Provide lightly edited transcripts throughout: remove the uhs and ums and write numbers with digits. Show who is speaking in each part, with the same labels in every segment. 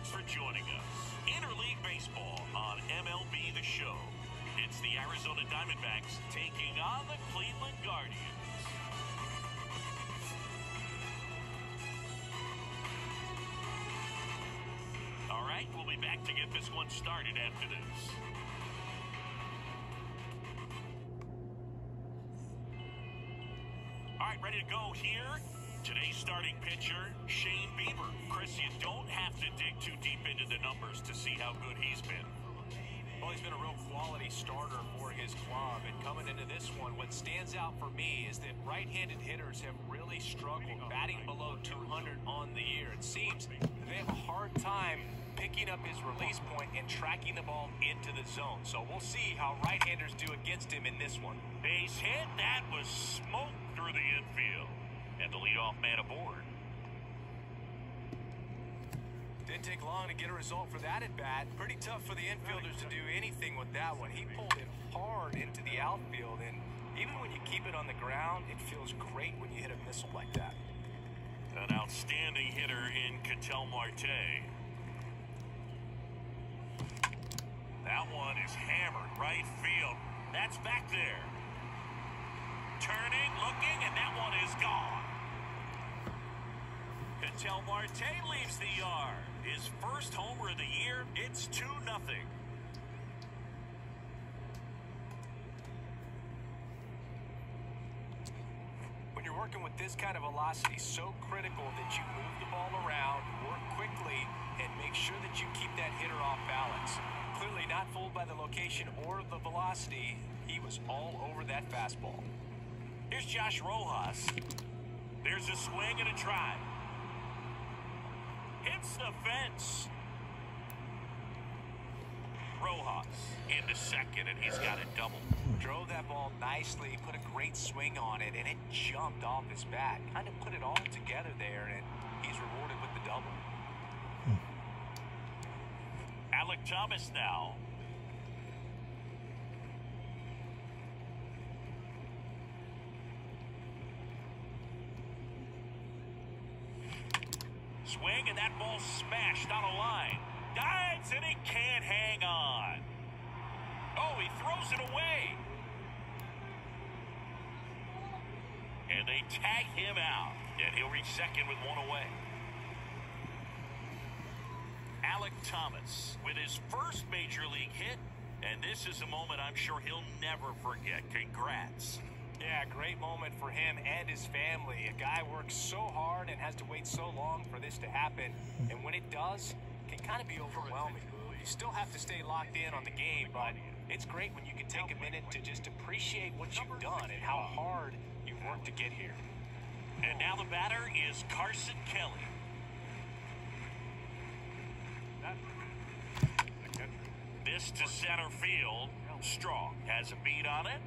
Speaker 1: thanks for joining us. Interleague Baseball on MLB The Show. It's the Arizona Diamondbacks taking on the Cleveland Guardians. All right, we'll be back to get this one started after this. All right, ready to go here. Today's starting pitcher, Shane Bieber. Chris, you don't have to dig too deep into the numbers to see how good he's been.
Speaker 2: Well, he's been a real quality starter for his club. And coming into this one, what stands out for me is that right-handed hitters have really struggled, batting below 200 on the year. It seems they have a hard time picking up his release point and tracking the ball into the zone. So we'll see how right-handers do against him in this one.
Speaker 1: Base hit, that was smoked through the infield. And the leadoff man aboard.
Speaker 2: Didn't take long to get a result for that at bat. Pretty tough for the infielders to do anything with that one. He pulled it hard into the outfield, and even when you keep it on the ground, it feels great when you hit a missile like that.
Speaker 1: An outstanding hitter in Ketel Marte. That one is hammered right field. That's back there. Turning, looking, and that one is gone. Ketel Marte leaves the yard. His first homer of the year, it's 2-0.
Speaker 2: When you're working with this kind of velocity, so critical that you move the ball around, work quickly, and make sure that you keep that hitter off balance. Clearly not fooled by the location or the velocity. He was all over that fastball.
Speaker 1: Here's Josh Rojas. There's a swing and a drive. Hits the fence. Rojas into second, and he's got a double.
Speaker 2: Drove that ball nicely, put a great swing on it, and it jumped off his bat. Kind of put it all together there, and he's rewarded with the double.
Speaker 1: Alec Thomas now. Swing, and that ball smashed on a line. Dives, and he can't hang on. Oh, he throws it away. And they tag him out. And he'll reach second with one away. Alec Thomas with his first major league hit. And this is a moment I'm sure he'll never forget. Congrats.
Speaker 2: Yeah, great moment for him and his family. A guy works so hard and has to wait so long for this to happen. And when it does, it can kind of be overwhelming. You still have to stay locked in on the game, but it's great when you can take a minute to just appreciate what you've done and how hard you've worked to get here.
Speaker 1: And now the batter is Carson Kelly. This to center field. Strong has a beat on it.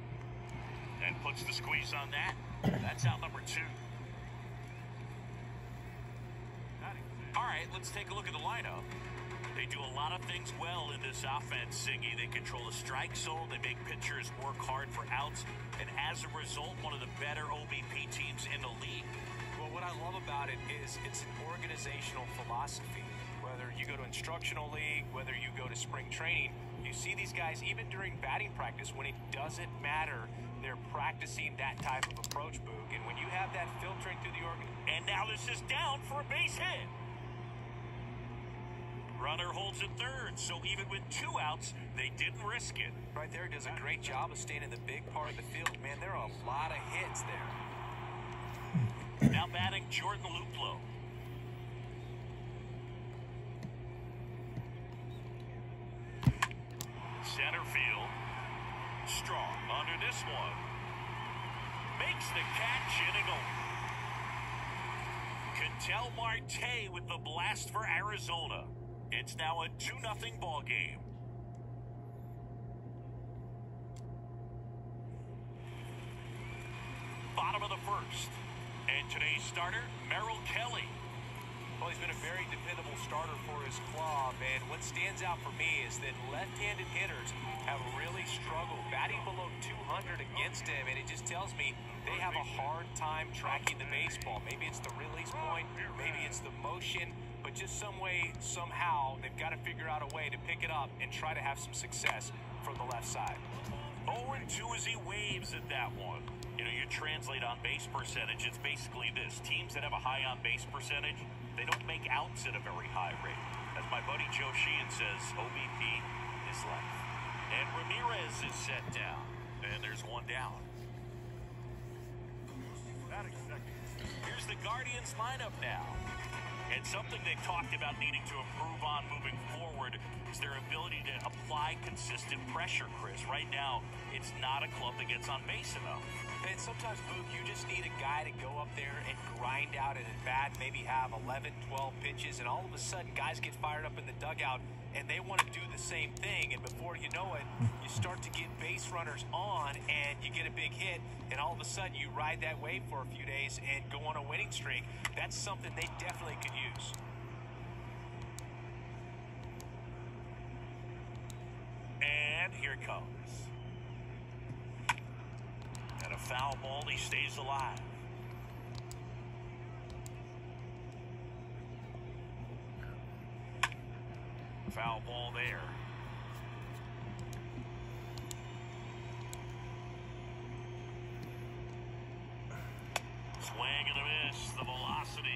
Speaker 1: And puts the squeeze on that. That's out number 2. All right, let's take a look at the lineup. They do a lot of things well in this offense, Singy. They control the strike zone. They make pitchers work hard for outs. And as a result, one of the better OBP teams in the league.
Speaker 2: Well, what I love about it is it's an organizational philosophy. Whether you go to instructional league, whether you go to spring training, you see these guys, even during batting practice, when it doesn't matter, they're practicing that type of approach, Boog. And when you have that filtering through the
Speaker 1: And now this is down for a base hit. Runner holds at third, so even with 2 outs, they didn't risk it.
Speaker 2: Right there does a great job of staying in the big part of the field. Man, there are a lot of hits there.
Speaker 1: Now batting Jordan Luplow. Center field. Strong under this one. Makes the catch, inning over. Ketel Marte with the blast for Arizona. It's now a 2-0 ball game. Bottom of the first. And today's starter, Merrill Kelly.
Speaker 2: Well, he's been a very dependable starter for his club, and what stands out for me is that left-handed hitters have really struggled batting below 200 against him, and it just tells me they have a hard time tracking the baseball. Maybe it's the release point, maybe it's the motion, but just some way, somehow, they've got to figure out a way to pick it up and try to have some success from the left side.
Speaker 1: 0-2 as he waves at that one. You know, you translate on base percentage, it's basically this. Teams that have a high on base percentage, they don't make outs at a very high rate. As my buddy Joe Sheehan says, OBP is life. And Ramirez is set down. And there's one down. Here's the Guardians lineup now. And something they've talked about needing to improve on moving forward is their ability to apply consistent pressure, Chris. Right now, it's not a club that gets on base enough.
Speaker 2: And sometimes, Boog, you just need a guy to go up there and grind out an at-bat, maybe have 11, 12 pitches, and all of a sudden guys get fired up in the dugout and they want to do the same thing, and before you know it, you start to get base runners on and you get a big hit, and all of a sudden you ride that wave for a few days and go on a winning streak. That's something they definitely could use.
Speaker 1: And here it comes. And a foul ball, he stays alive. Foul ball there. Swing and a miss. The velocity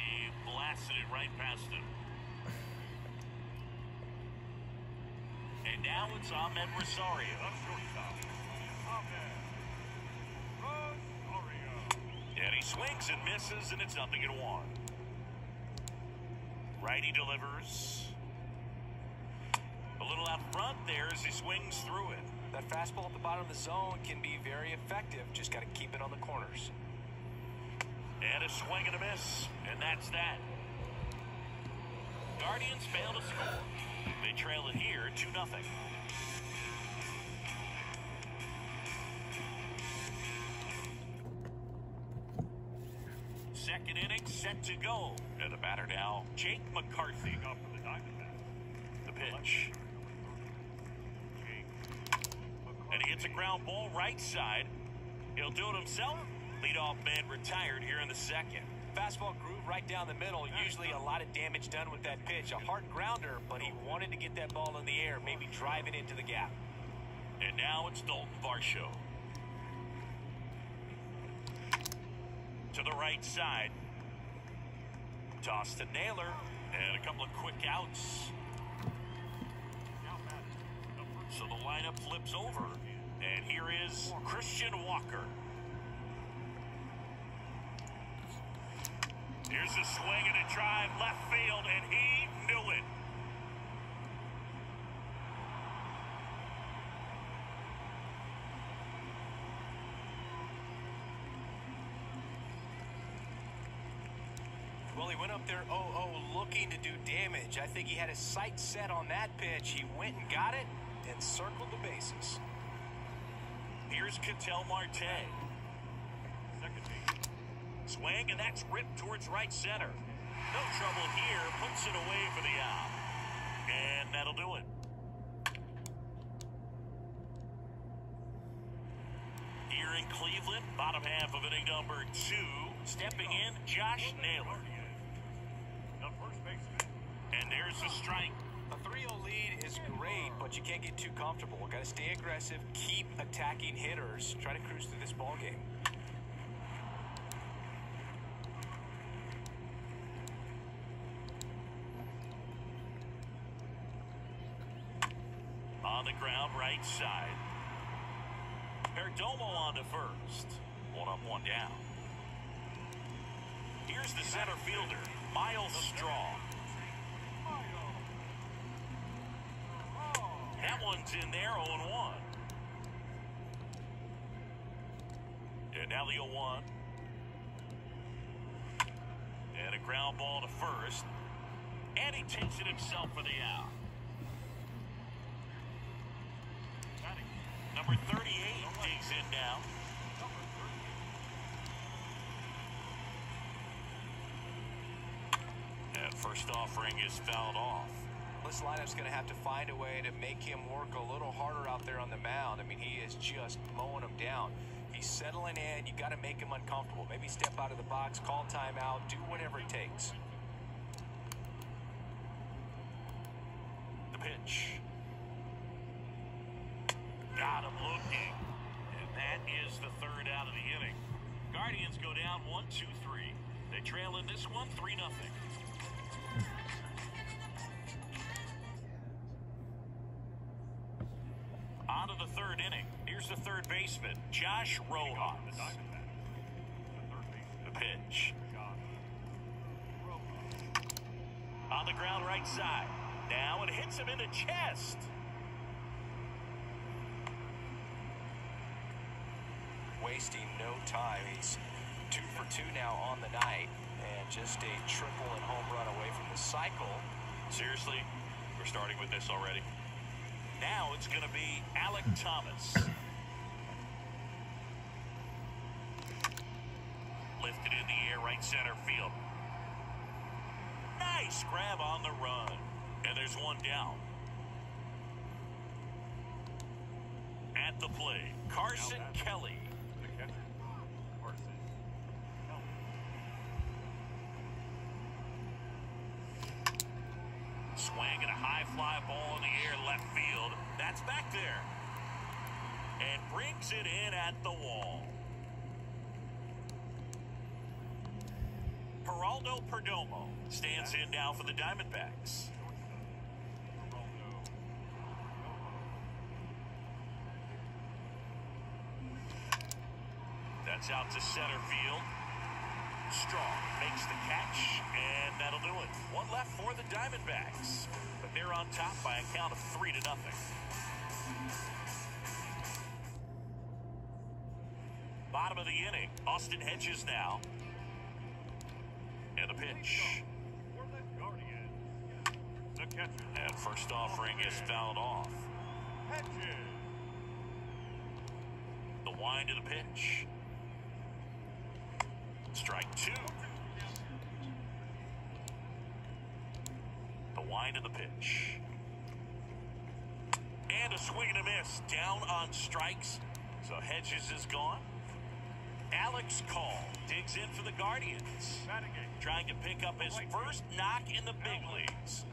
Speaker 1: blasted it right past him. And now it's Ahmed Rosario. And he swings and misses, and it's 0-1. Righty delivers. A little out front there as he swings through it.
Speaker 2: That fastball at the bottom of the zone can be very effective. Just got to keep it on the corners.
Speaker 1: And a swing and a miss, and that's that. Guardians fail to score. They trail it here 2-0. Second inning set to go. And the batter now, Jake McCarthy. Up for the Diamondbacks. The pitch. And he hits a ground ball right side. He'll do it himself. Leadoff man retired here in the second.
Speaker 2: Fastball groove right down the middle. Usually a lot of damage done with that pitch. A hard grounder, but he wanted to get that ball in the air, maybe drive it into the gap.
Speaker 1: And now it's Dalton Varsho. To the right side. Toss to Naylor. And a couple of quick outs. So the lineup flips over. And here is Christian Walker. Here's a swing and a drive left field, and he knew it.
Speaker 2: Well, he went up there 0-0 looking to do damage. I think he had his sights set on that pitch. He went and got it and circled the bases.
Speaker 1: Here's Ketel Marte. Swing, and that's ripped towards right center. No trouble here. Puts it away for the out. And that'll do it. Here in Cleveland, bottom half of inning number 2. Stepping in, Josh Naylor. And there's the strike.
Speaker 2: A 3-0 lead is great, but you can't get too comfortable. Got to stay aggressive, keep attacking hitters, try to cruise through this ball game.
Speaker 1: On the ground, right side. Perdomo on to first. 1 up, 1 down. Here's the center fielder, Miles Strong. That one's in there, 0-1. And now the 0-1. And a ground ball to first. And he takes it himself for the out. Number 38 digs in now. And first offering is fouled off.
Speaker 2: This lineup's going to have to find a way to make him work a little harder out there on the mound. I mean, he is just mowing him down. He's settling in. You got to make him uncomfortable. Maybe step out of the box, call timeout, do whatever it takes.
Speaker 1: pitch. Got him looking. And that is the third out of the inning. Guardians go down 1-2-3. They trail in this one 3-0. On to the third inning. Here's the third baseman, Josh Rojas. The pitch. On the ground right side. Now it hits him in the chest.
Speaker 2: Wasting no time. He's 2 for 2 now on the night. And just a triple and home run away from the cycle.
Speaker 1: Seriously, we're starting with this already. Now it's going to be Alec Thomas. Lifted in the air, right center field. Nice grab on the run. And there's one down. At the plate, Carson Kelly. Swing and a high fly ball in the air left field. That's back there. And brings it in at the wall. Geraldo Perdomo stands in now for the Diamondbacks. That's out to center field. Strong makes the catch, and that'll do it. One left for the Diamondbacks, but they're on top by a count of 3-0. Bottom of the inning, Austin Hedges now. And the pitch. And first offering is fouled off. The wind to the pitch. Strike 2. The wind of the pitch. And a swing and a miss. Down on strikes. So Hedges is gone. Alex Call digs in for the Guardians. Trying to pick up his first knock in the big leagues.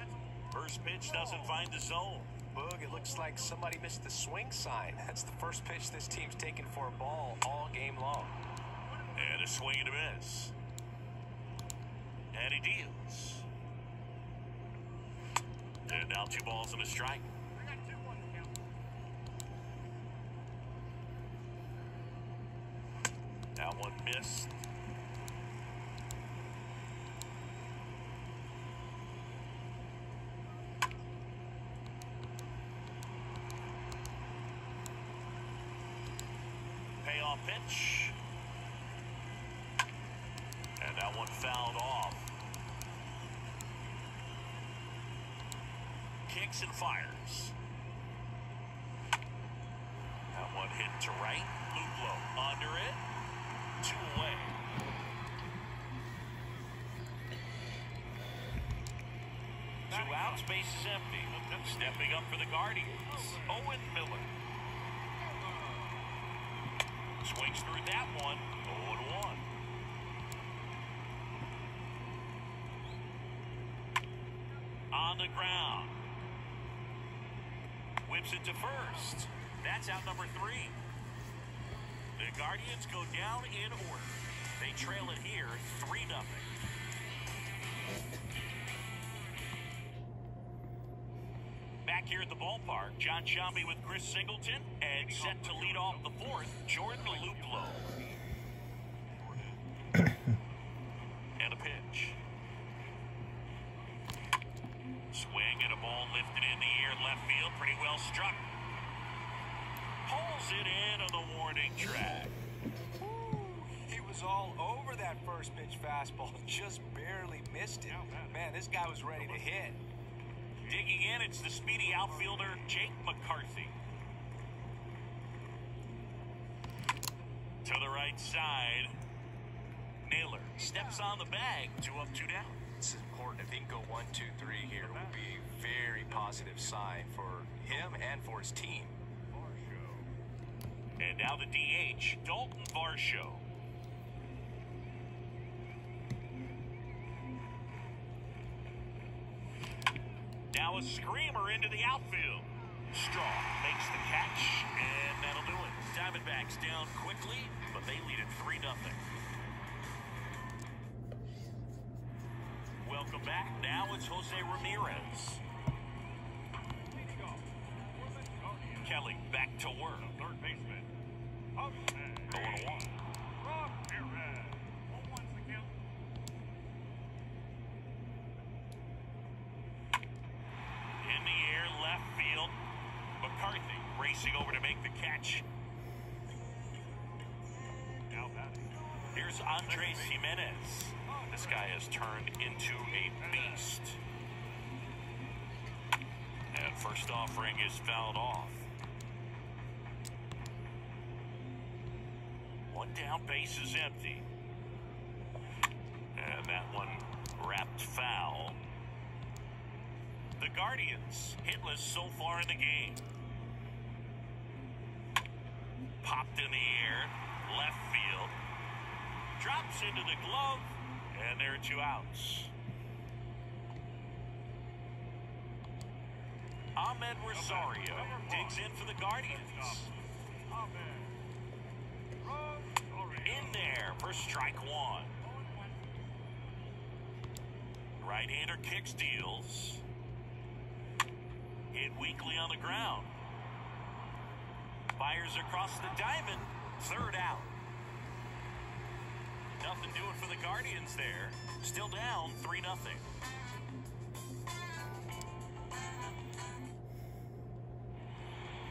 Speaker 1: First pitch doesn't find the zone.
Speaker 2: Boog, it looks like somebody missed the swing sign. That's the first pitch this team's taken for a ball all game long.
Speaker 1: And a swing and a miss. And he deals. And now 2 balls and a strike. That one missed. Payoff pitch. And that one fouled off. Kicks and fires. That one hit to right. Luplow under it. 2 away. Two outs, base is empty. Stepping up for the Guardians, Owen Miller. Swings through that one. 0-1. On the ground. Whips it to first. That's out number 3. The Guardians go down in order. They trail it here 3-0. Back here at the ballpark, John Shambi with Chris Singleton, and set to lead off the 4th, Jordan Luplow. And a pitch. Swing and a ball lifted in the air left field, pretty well struck. Pulls it in on the warning track.
Speaker 2: He was all over that first pitch fastball, just barely missed it. Man, this guy was ready to hit.
Speaker 1: Digging in, it's the speedy outfielder, Jake McCarthy. To the right side, Naylor steps on the bag, 2 up, 2 down.
Speaker 2: It's important. If he can go 1, 2, 3 here, it would be a very positive sign for him and for his team.
Speaker 1: And now the DH, Dalton Varsho. Now Now a screamer into the outfield. Strong makes the catch, and that'll do it. Diamondbacks down quickly, but they lead it 3-0. Welcome back. Now it's Jose Ramirez. Kelly back to work. Third baseman. 0-1. In the air, left field. McCarthy racing over to make the catch. Here's Andres Jimenez. This guy has turned into a beast. And first offering is fouled off. One down, base is empty. And that one wrapped foul. The Guardians hitless so far in the game. Popped in the air, left field. Drops into the glove, and there are 2 outs. Ahmed Rosario digs in for the Guardians. In there for strike 1. Right-hander kicks, deals. Hit weakly on the ground. Fires across the diamond. 3rd out. Nothing doing for the Guardians there. Still down 3-0.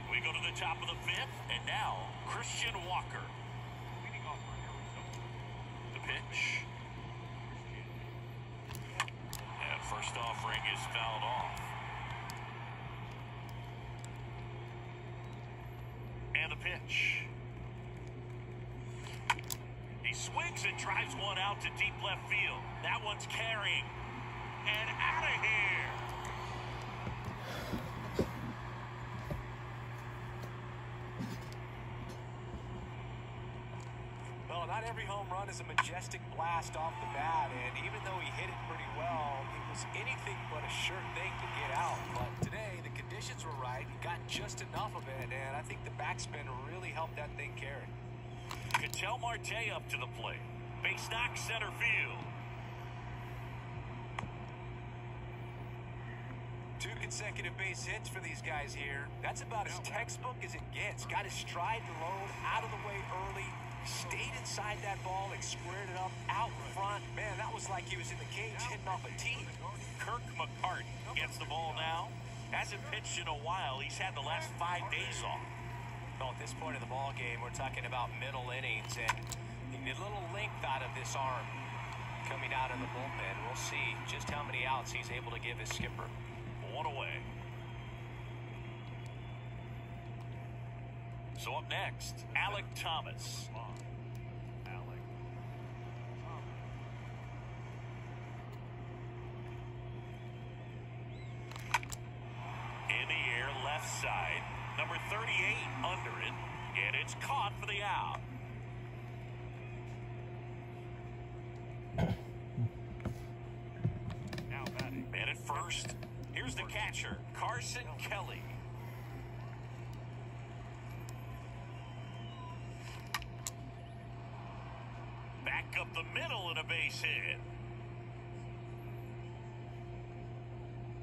Speaker 1: We go to the top of the 5th, and now Christian Walker. The pitch. And first offering is fouled off. And the pitch. He swings and drives one out to deep left field. That one's carrying. And out of here.
Speaker 2: Well, not every home run is a majestic blast off the bat, and even though he hit it pretty well, it was anything but a sure thing to get out. But today, the conditions were right. He got just enough of it, and I think the backspin really helped that thing carry.
Speaker 1: Ketel Marte up to the plate. Base knock, center field.
Speaker 2: 2 consecutive base hits for these guys here. That's about as textbook as it gets. Got his stride low, out of the way early, stayed inside that ball and squared it up out front. Man, that was like he was in the cage hitting off a tee.
Speaker 1: Kirk McCarty gets the ball now. Hasn't pitched in a while. He's had the last 5 days off.
Speaker 2: Well, at this point of the ball game, we're talking about middle innings, and you need a little length out of this arm coming out of the bullpen. We'll see just how many outs he's able to give his skipper.
Speaker 1: 1 away. So up next, Alek Thomas. In the air, left side. Number 38 under it, and it's caught for the out. Now batting. Man at first. Here's the catcher, Carson Kelly. Back up the middle and a base hit.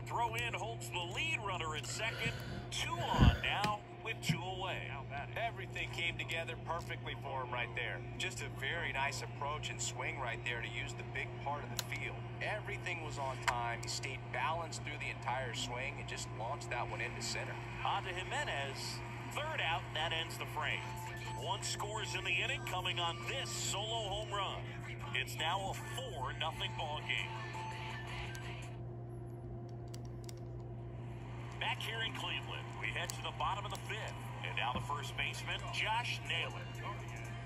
Speaker 1: Throw in holds the lead runner at second. 2 on now with 2 away.
Speaker 2: Everything came together perfectly for him right there. Just a very nice approach and swing right there to use the big part of the field. Everything was on time. He stayed balanced through the entire swing and just launched that one into center.
Speaker 1: On to Jimenez. 3rd out, and that ends the frame. 1 scores in the inning coming on this solo home run. It's now a 4-0 ball game. Back here in Cleveland, we head to the bottom of the 5th. And now the first baseman, Josh Naylor.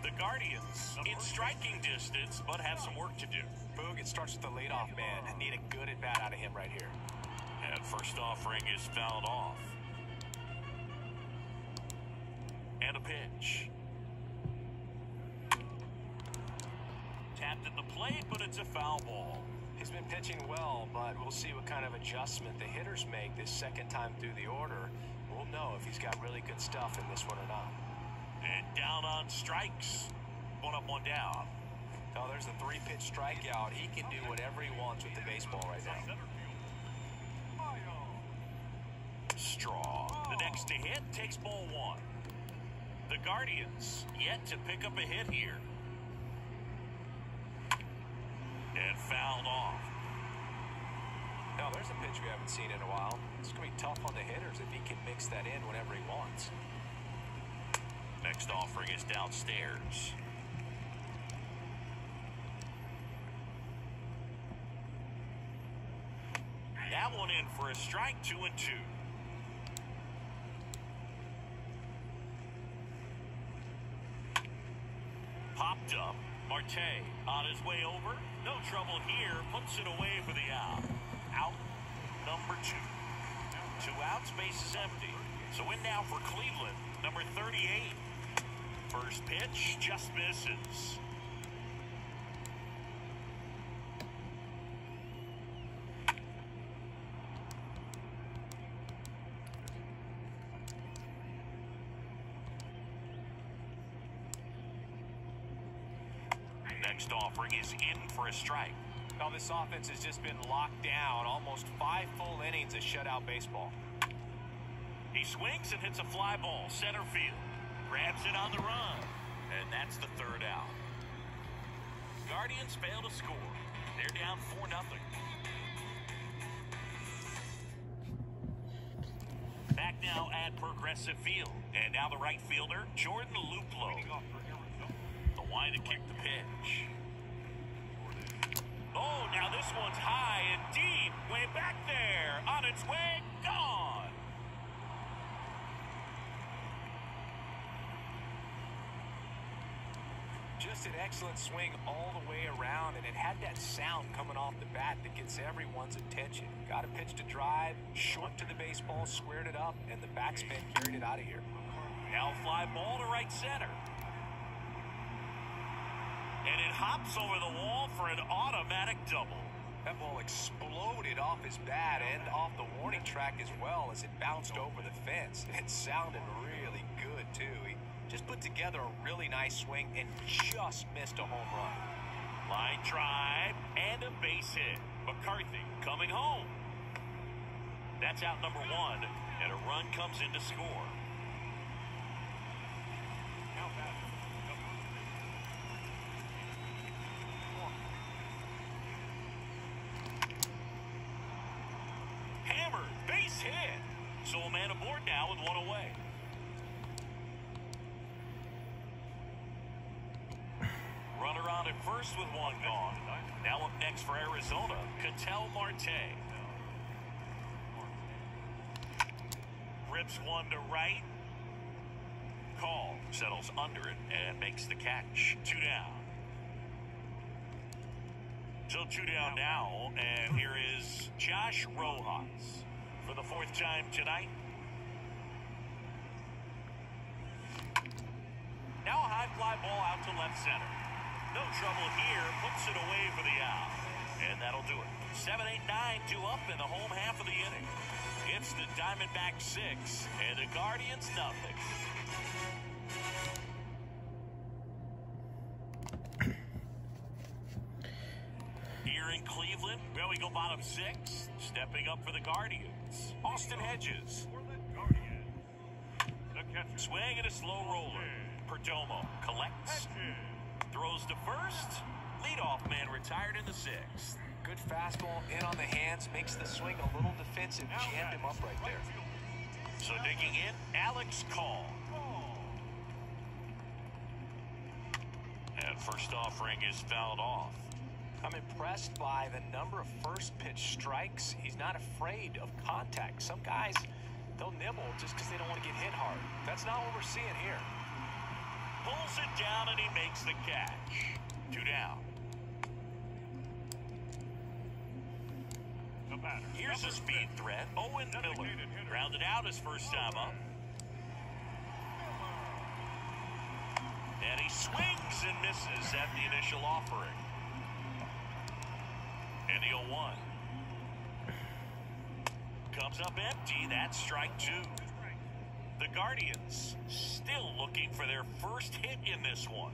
Speaker 1: The Guardians in striking distance, but have some work to do.
Speaker 2: Boog, it starts with the leadoff man. Need a good at-bat out of him right here.
Speaker 1: And first offering is fouled off. And a pitch. Tapped at the plate, but it's a foul ball.
Speaker 2: He's been pitching well, but we'll see what kind of adjustment the hitters make this second time through the order. We'll know if he's got really good stuff in this one or not.
Speaker 1: And down on strikes. One up, one down.
Speaker 2: Oh, there's a 3-pitch strikeout. He can do whatever he wants with the baseball right now.
Speaker 1: Strong. The next to hit takes ball 1. The Guardians yet to pick up a hit here. And fouled off.
Speaker 2: Now, there's a pitch we haven't seen in a while. It's going to be tough on the hitters if he can mix that in whenever he wants.
Speaker 1: Next offering is downstairs. That one in for a strike, 2-2. Popped up. Marte on his way over. No trouble here. Puts it away for the out. Out number 2. 2 outs, base is empty. So in now for Cleveland, number 38. First pitch just misses. Next offering is in for a strike.
Speaker 2: Now, this offense has just been locked down. Almost 5 full innings of shutout baseball.
Speaker 1: He swings and hits a fly ball, center field. Grabs it on the run. And that's the 3rd out. Guardians fail to score. They're down 4-0. Back now at Progressive Field. And now the right fielder, Jordan Luplow. The line to kick the pitch. Oh, now this one's high and deep. Way back there. On its way. Gone.
Speaker 2: Just an excellent swing all the way around, and it had that sound coming off the bat that gets everyone's attention. Got a pitch to drive, short to the baseball, squared it up, and the backspin carried it out of here.
Speaker 1: Now fly ball to right center. And it hops over the wall for an automatic double.
Speaker 2: That ball exploded off his bat and off the warning track as well as it bounced over the fence. It sounded really good, too. He just put together a really nice swing and just missed a home run.
Speaker 1: Line drive and a base hit. McCarthy coming home. That's out number 1, and a run comes in to score. Hammered, base hit. So a man aboard now with 1 away. Runner on at first with 1 gone. Now up next for Arizona, Ketel Marte. Rips one to right. Call settles under it and makes the catch. 2 down. So 2 down now, and here is Josh Rojas for the 4th time tonight. Now a high fly ball out to left center. No trouble here, puts it away for the out. And that'll do it. 7, 8, 9, 2 up in the home half of the inning. It's the Diamondbacks 6 and the Guardians nothing. Here in Cleveland, well, we go bottom 6. Stepping up for the Guardians, Austin Hedges. Swing and a slow roller. Perdomo collects. Throws to first. Leadoff man retired in the 6th.
Speaker 2: Good fastball in on the hands, makes the swing a little defensive, jammed him up right there.
Speaker 1: So digging in, Alex Call. And first offering is fouled off.
Speaker 2: I'm impressed by the number of first pitch strikes. He's not afraid of contact. Some guys, they'll nibble just because they don't want to get hit hard. That's not what we're seeing here.
Speaker 1: Pulls it down and he makes the catch. 2 down. Here's a speed threat. Owen Miller grounded out his first time up. And he swings and misses at the initial offering. And the 0-1. Comes up empty. That's strike two. The Guardians still looking for their first hit in this one.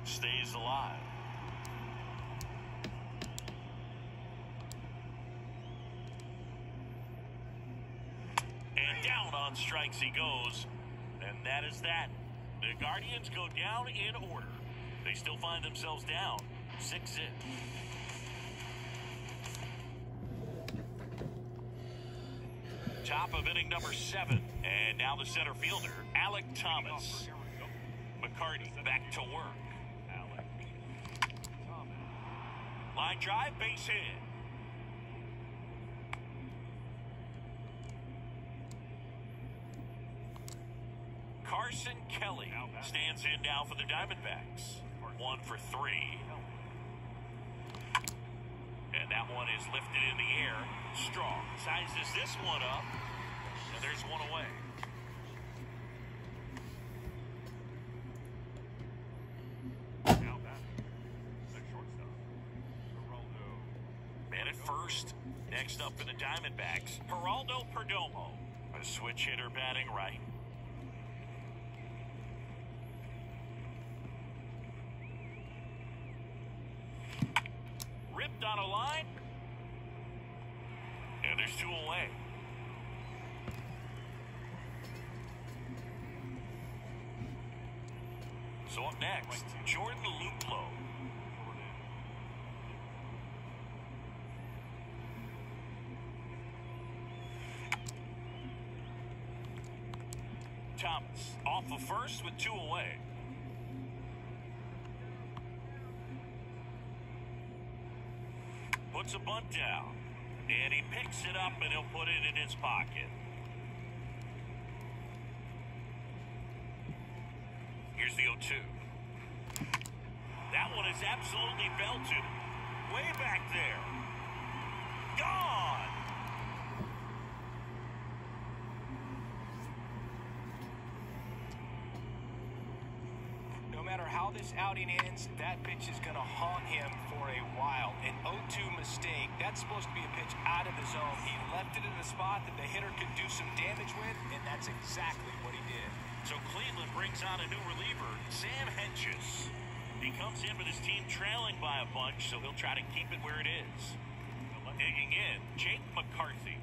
Speaker 1: Stays alive. And down on strikes he goes. And that is that. The Guardians go down in order. They still find themselves down 6-0. Top of inning number 7. And now the center fielder, Alec Thomas. McCarty back to work. Line drive, base hit. Carson Kelly stands in now for the Diamondbacks. 1 for 3. And that one is lifted in the air. Strong sizes this one up. And there's one away. Man at first. Next up for the Diamondbacks, Geraldo Perdomo. A switch hitter batting right. Ripped on a line. And there's 2 away. So up next, Jordan Luplow. Thomas off of first with 2 away. Puts a bunt down. And he picks it up and he'll put it in his pocket. Here's the 0-2. That one is absolutely belted. Way back there. Gone!
Speaker 2: No matter how this outing ends, that pitch is going to haunt him for a while. An 0-2 mistake, that's supposed to be a pitch out of the zone. He left it in a spot that the hitter could do some damage with, and that's exactly what he did.
Speaker 1: So Cleveland brings on a new reliever, Sam Hedges. He comes in with his team trailing by a bunch, so he'll try to keep it where it is. Digging in, Jake McCarthy.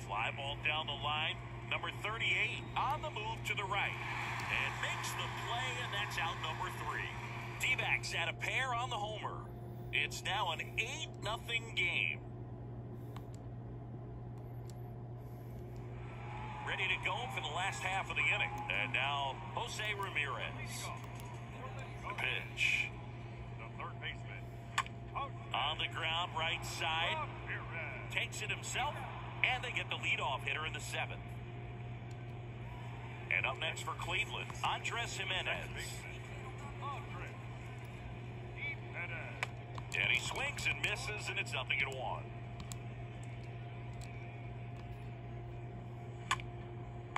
Speaker 1: Fly ball down the line. Number 38 on the move to the right. And makes the play, and that's out number 3. D-backs at a pair on the homer. It's now an 8-0 game. Ready to go for the last half of the inning. And now, Jose Ramirez. The pitch.
Speaker 3: The third baseman.
Speaker 1: On the ground, right side. Takes it himself, and they get the leadoff hitter in the 7th. And up next for Cleveland, Andres Jimenez. And he swings and misses, and it's 0-1.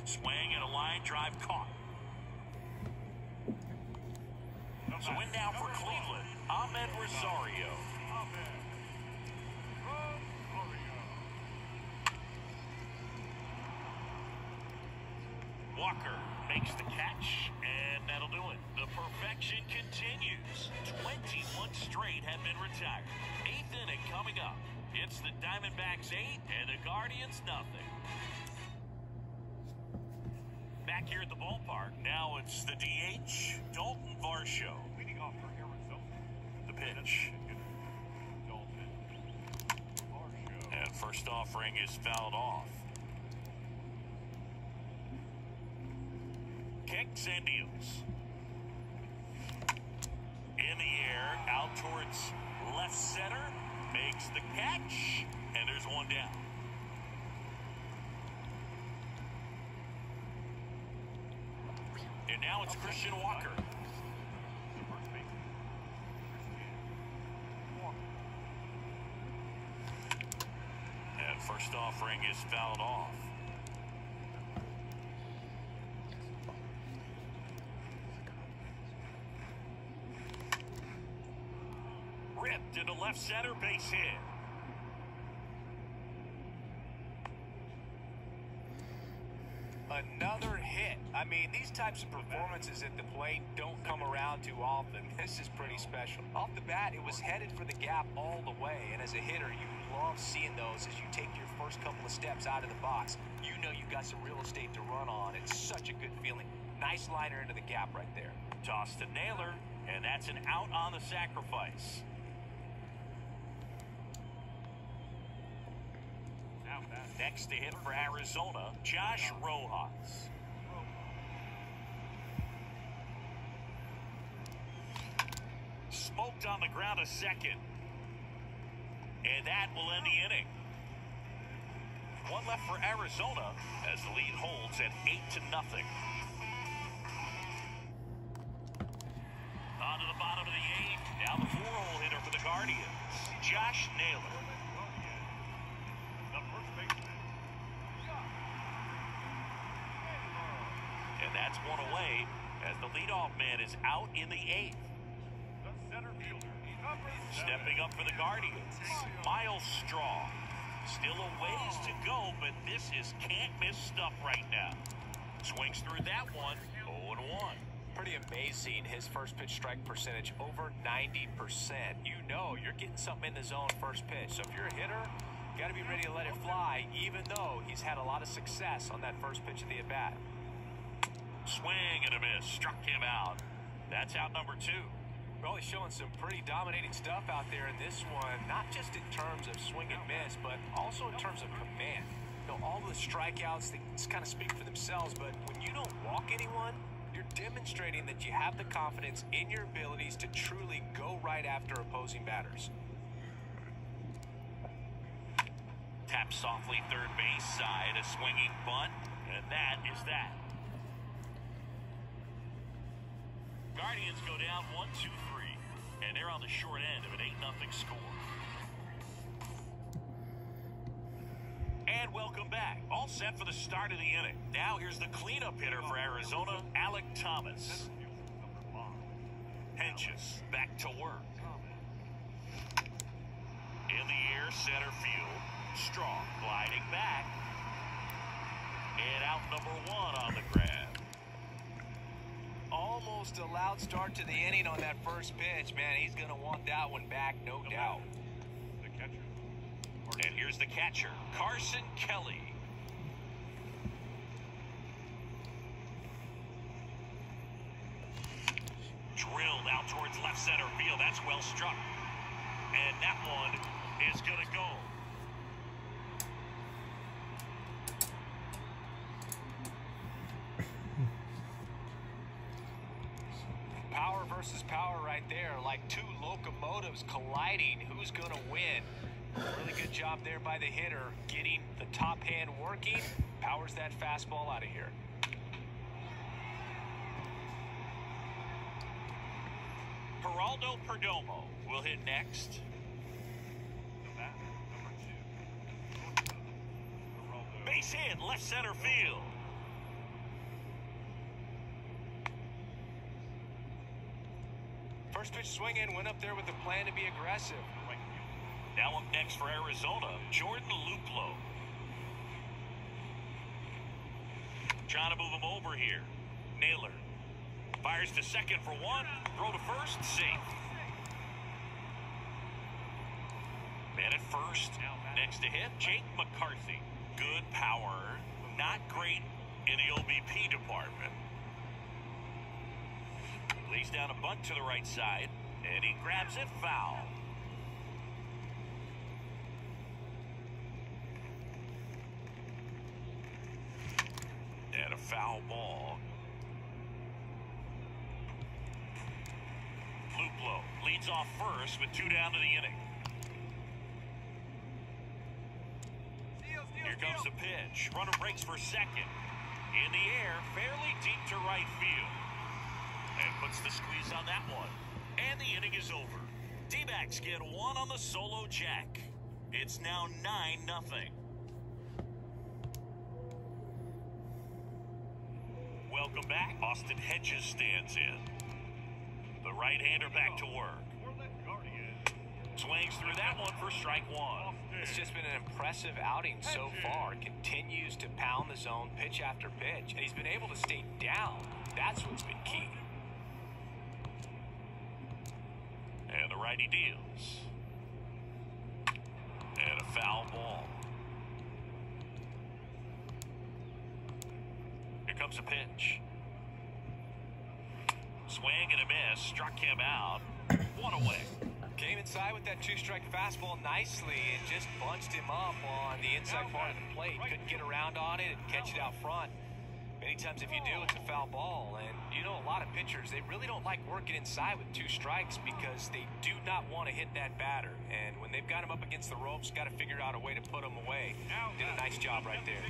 Speaker 1: Swing and a line drive caught. So in now for Cleveland, Ahmed Rosario. Walker makes the catch, and that'll do it. The perfection continues. 21 straight have been retired. 8th inning coming up. It's the Diamondbacks 8 and the Guardians nothing. Back here at the ballpark, now it's the DH, Dalton Varsho.
Speaker 3: Leading off for Arizona.
Speaker 1: The pitch. And first offering is fouled off. Kicks and deals. In the air, out towards left center. Makes the catch, and there's one down. And now it's Christian Walker. And first offering is fouled off. Ripped into left center, base hit.
Speaker 2: Another hit. I mean, these types of performances at the plate don't come around too often. This is pretty special. Off the bat, it was headed for the gap all the way, and as a hitter, you love seeing those as you take your first couple of steps out of the box. You know you've got some real estate to run on. It's such a good feeling. Nice liner into the gap right there.
Speaker 1: Toss to Naylor, and that's an out on the sacrifice. Next to hit for Arizona, Josh Rojas. Smoked on the ground a second. And that will end the inning. One left for Arizona as the lead holds at 8-0. On to the bottom of the eighth. Now the four-hole hitter for the Guardians, Josh Naylor. And that's one away as the leadoff man is out in the eighth. Stepping up for the Guardians, Miles Straw. Still a ways to go, but this is can't-miss stuff right now. Swings through that one, 0-1.
Speaker 2: Pretty amazing, his first pitch strike percentage, over 90%. You know you're getting something in the zone first pitch. So if you're a hitter, you got to be ready to let it fly, even though he's had a lot of success on that first pitch of the at-bat.
Speaker 1: Swing and a miss, struck him out. That's out number 2.
Speaker 2: Well, he's showing some pretty dominating stuff out there in this one, not just in terms of swing and miss, but also in terms of command. You know, all the strikeouts, they just kind of speak for themselves, but when you don't walk anyone, you're demonstrating that you have the confidence in your abilities to truly go right after opposing batters.
Speaker 1: Tap softly third base side, a swinging bunt, and that is that. Guardians go down 1-2-3, and they're on the short end of an 8-0 score. And welcome back. All set for the start of the inning. Now here's the cleanup hitter for Arizona, Alec Thomas. Hedges back to work. In the air, center field. Strong gliding back. And out number 1 on the grab.
Speaker 2: Almost a loud start to the inning on that first pitch. Man, he's going to want that one back, no doubt.
Speaker 1: And here's the catcher, Carson Kelly. Drilled out towards left center field. That's well struck. And that one is going to go.
Speaker 2: Power versus power right there, like two locomotives colliding. Who's going to win? Really good job there by the hitter, getting the top hand working. Powers that fastball out of here.
Speaker 1: Geraldo Perdomo will hit next. Base hit, left center field.
Speaker 2: First pitch swinging, went up there with a plan to be aggressive.
Speaker 1: Now up next for Arizona, Jordan Luplow. Trying to move him over here. Naylor fires to second for 1. Throw to first, safe. Man at first. Next to hit, Jake McCarthy. Good power, not great in the OBP department. Lays down a bunt to the right side, and he grabs it foul. And a foul ball. Luplow leads off first with 2 down to the inning. Here comes the pitch. Runner breaks for second. In the air, fairly deep to right field. And puts the squeeze on that one. And the inning is over. D-backs get 1 on the solo jack. It's now 9-0. Welcome back. Austin Hedges stands in. The right-hander back to work. Swings through that one for strike one.
Speaker 2: It's just been an impressive outing so far. Continues to pound the zone pitch after pitch, and he's been able to stay down. That's what's been key.
Speaker 1: And the righty deals. And a foul ball. Here comes a pitch. Swing and a miss. Struck him out. One away.
Speaker 2: Came inside with that two-strike fastball nicely and just bunched him up on the inside part of the plate. Couldn't get around on it and catch it out front. Many times if you do, it's a foul ball. And, you know, a lot of pitchers, they really don't like working inside with two strikes because they do not want to hit that batter. And when they've got him up against the ropes, got to figure out a way to put him away. Did a nice job right there.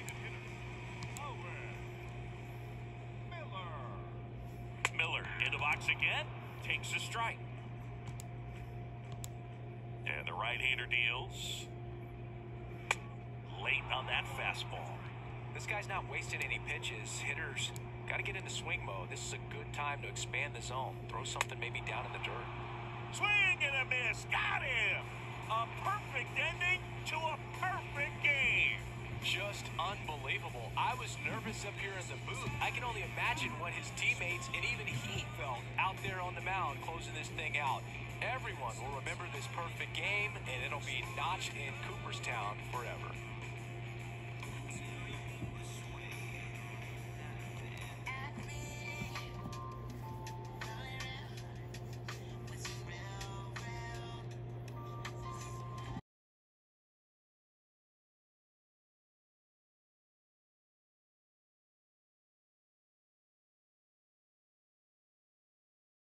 Speaker 1: Miller in the box again. Takes a strike. And the right-hander deals. Late on that fastball.
Speaker 2: This guy's not wasting any pitches. Hitters got to get into swing mode. This is a good time to expand the zone. Throw something maybe down in the dirt.
Speaker 1: Swing and a miss. Got him. A perfect ending to a perfect game.
Speaker 2: Just unbelievable. I was nervous up here in the booth. I can only imagine what his teammates and even he felt out there on the mound closing this thing out. Everyone will remember this perfect game, and it'll be notched in Cooperstown forever.